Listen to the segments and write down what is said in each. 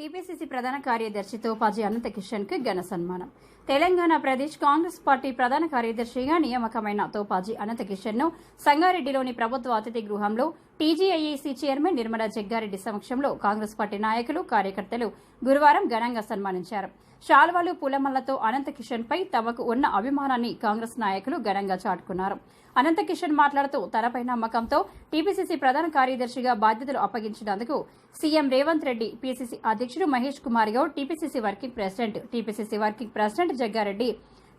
TPCC ప్రధాన కార్యదర్శి తోపాజీ అనంత కిషన్ కు ఘన సన్మానం. తెలంగాణ ప్రదేశ్ కాంగ్రెస్ పార్టీ ప్రధాన కార్యదర్శిగా నియామకమైన తోపాజీ అనంత కిషన్ ను సంగారెడ్డిలోని ప్రభుత్వ అతిథి గృహంలో టీజీఐఏసీ చైర్మన్ నిర్మలా జగ్గారెడ్డి సమక్షంలో కాంగ్రెస్ పార్టీ నాయకులు, కార్యకర్తలు గురువారం ఘనంగా సన్మానించారు. శాల్వాలు, పూలమల్లతో అనంత కిషన్ పై తమకు ఉన్న అభిమానాన్ని కాంగ్రెస్ నాయకులు ఘనంగా చాటుకున్నారు. అనంత కిషన్ మాట్లాడుతూ తనపై నమ్మకంతో టీపీసీసీ ప్రధాన కార్యదర్శిగా బాధ్యతలు అప్పగించినందుకు సీఎం రేవంత్ రెడ్డి, పీసీసీ అధ్యక్షుడు Mahesh Kumar Goud, TPCC working president Jaggareddy,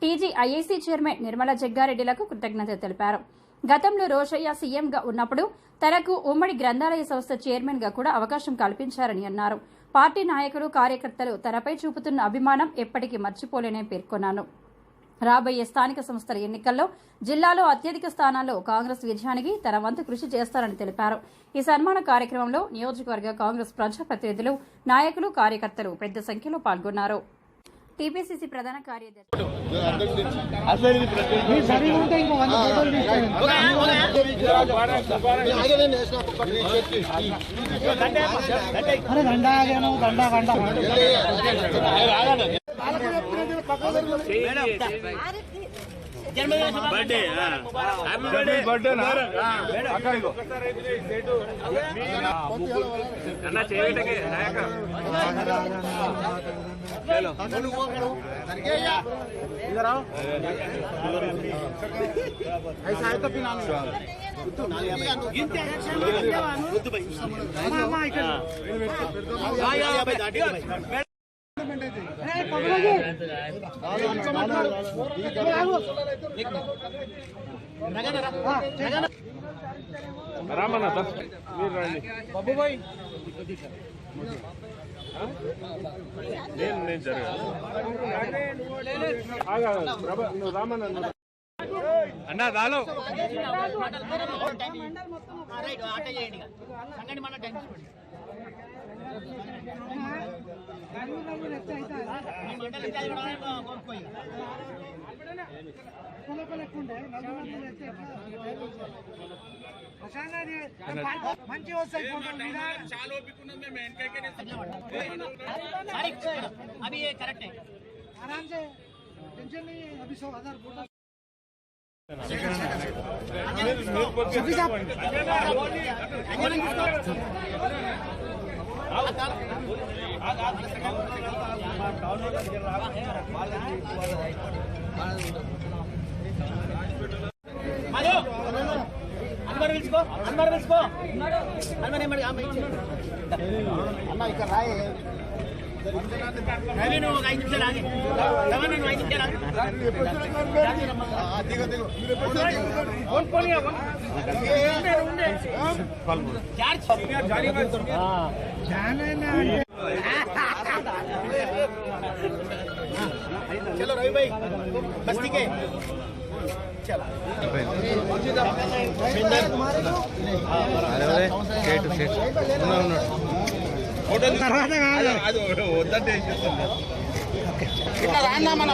TGIAC chairman Nirmala జగ్గారెడ్డిలకు కృతజ్ఞతలు తెలిపారు. గతంలో రోషయ్య సీఎంగా ఉన్నప్పుడు తనకు ఉమ్మడి గ్రంథాలయ సంస్థ చైర్మన్ గా కూడా అవకాశం కల్పించారని అన్నారు. పార్టీ నాయకులు, కార్యకర్తలు తనపై చూపుతున్న అభిమానం ఎప్పటికీ మర్చిపోలేనని పేర్కొన్నారు. రాబోయే స్థానిక సంస్థల ఎన్నికల్లో జిల్లాలో అత్యధిక స్థానాల్లో కాంగ్రెస్ విజయానికి తన వంతు కృషి చేస్తారని తెలిపారు. ఈ సన్మాన కార్యక్రమంలో నియోజకవర్గ కాంగ్రెస్ ప్రజాప్రతినిధులు, నాయకులు, కార్యకర్తలు పెద్ద సంఖ్యలో పాల్గొన్నారు. టీపీసీసీ ప్రధాన కార్యదర్శి అన్నా దాలో మంచి వస్తాయి अभी ये करेक्ट है आराम से टेंशन नहीं है अभी 100,000 फोटो चलो रवि भाई बस्ती के चलो ఇట్లా రాన్నా మన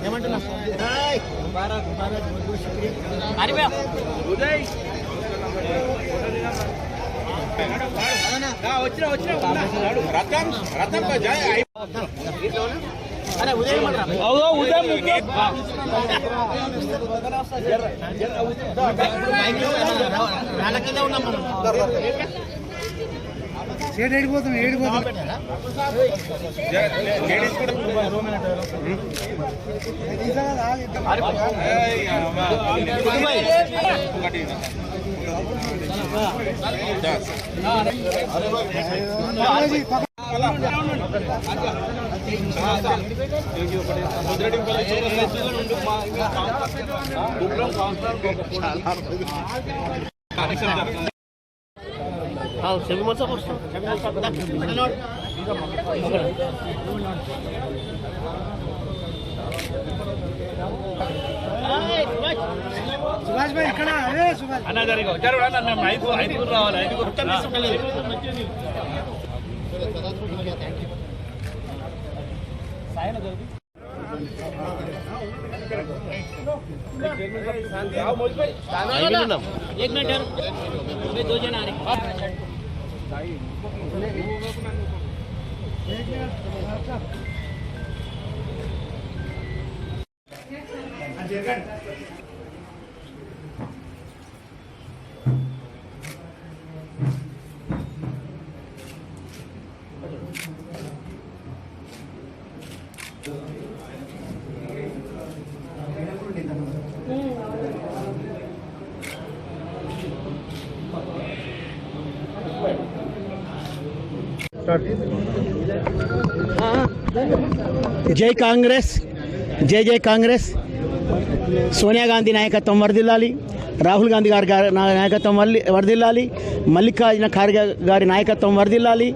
ఏమంటున్నా అరే ఉదయం ఉన్నాం మనం ఏడిపోతాం సుభాష్ భాయ్ ఇక్కడ అన్న జరగదు ఐదుగురు రావాలి. ఐదుగురు एक मिनट జై కాంగ్రెస్, జై జై కాంగ్రెస్. సోనియా గాంధీ నాయకత్వం వర్ధిల్లాలి, రాహుల్ గాంధీ గారి నాయకత్వం వర్ధిల్లాలి, మల్లికార్జున ఖార్గే గారి నాయకత్వం వర్ధిల్లాలి,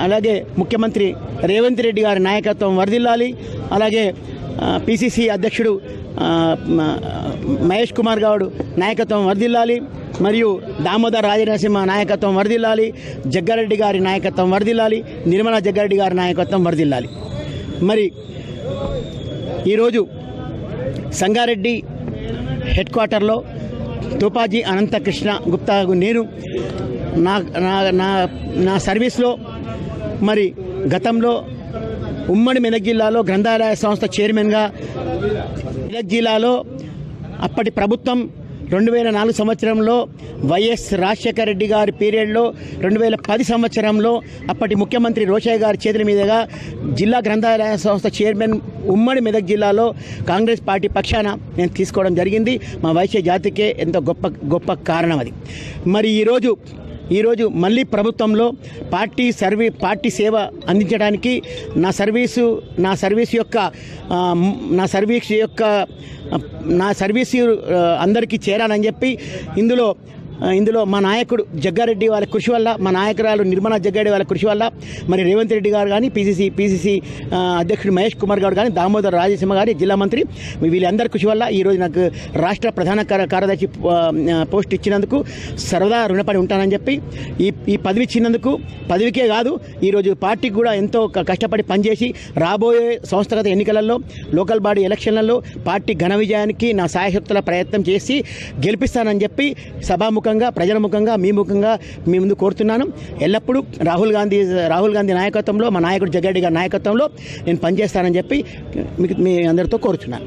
అలాగే ముఖ్యమంత్రి రేవంత్ రెడ్డి గారి నాయకత్వం వర్ధిల్లాలి, అలాగే పిసిసి అధ్యక్షుడు మహేష్ కుమార్ గౌడ్ నాయకత్వం వర్ధిల్లాలి, మరియు దామోదర్ రాజనరసింహ నాయకత్వం వర్ధిల్లాలి, జగ్గారెడ్డి గారి నాయకత్వం వర్ధిల్లాలి, నిర్మలా జగ్గారెడ్డి గారి నాయకత్వం వర్ధిల్లాలి. మరి ఈరోజు సంగారెడ్డి హెడ్ క్వార్టర్లో తోపాజీ అనంతకృష్ణ గుప్తా నేను నా సర్వీస్లో మరి గతంలో ఉమ్మడి మెదక్ జిల్లాలో గ్రంథాలయ సంస్థ చైర్మన్గా, మెదక్ జిల్లాలో అప్పటి ప్రభుత్వం 2004 సంవత్సరంలో వైఎస్ రాజశేఖర రెడ్డి గారి పీరియడ్లో 2010 సంవత్సరంలో అప్పటి ముఖ్యమంత్రి రోషయ్య గారి చేతుల మీదుగా జిల్లా గ్రంథాలయ సంస్థ చైర్మన్ ఉమ్మడి మెదక్ జిల్లాలో కాంగ్రెస్ పార్టీ పక్షాన నేను తీసుకోవడం జరిగింది. మా వైశ్య జాతికే ఎంతో గొప్ప కారణం అది. మరి ఈరోజు మళ్ళీ ప్రభుత్వంలో పార్టీ సేవ అందించడానికి నా సర్వీసు అందరికీ చేరాలని చెప్పి ఇందులో మా నాయకుడు జగ్గారెడ్డి వాళ్ళ కృషి వల్ల, మా నాయకురాలు నిర్మలా జగ్గారెడ్డి వాళ్ళ కృషి వల్ల, మరి రేవంత్ రెడ్డి గారు కానీ పిసిసి అధ్యక్షుడు మహేష్ కుమార్ గౌడ్ కానీ, దామోదర్ రాజనరసింహ గారి జిల్లా మంత్రి, వీళ్ళందరి కృషి వల్ల ఈరోజు నాకు రాష్ట్ర ప్రధాన కార్యదర్శి పోస్ట్ ఇచ్చినందుకు సర్వదా రుణపడి ఉంటానని చెప్పి ఈ పదవి ఇచ్చినందుకు, పదవికే కాదు ఈరోజు పార్టీకి కూడా ఎంతో కష్టపడి పనిచేసి రాబోయే సంస్థాగత ఎన్నికలలో, లోకల్ బాడీ ఎలక్షన్లలో పార్టీ ఘన విజయానికి నా సాయశక్తుల ప్రయత్నం చేసి గెలిపిస్తానని చెప్పి సభాముఖంగా, ప్రజల ముఖంగా, మీ ముఖంగా మీ ముందు కోరుతున్నాను. ఎల్లప్పుడూ రాహుల్ గాంధీ నాయకత్వంలో, మా నాయకుడు జగ్గారెడ్డి గారి నాయకత్వంలో నేను పనిచేస్తానని చెప్పి మీ అందరితో కోరుతున్నాను.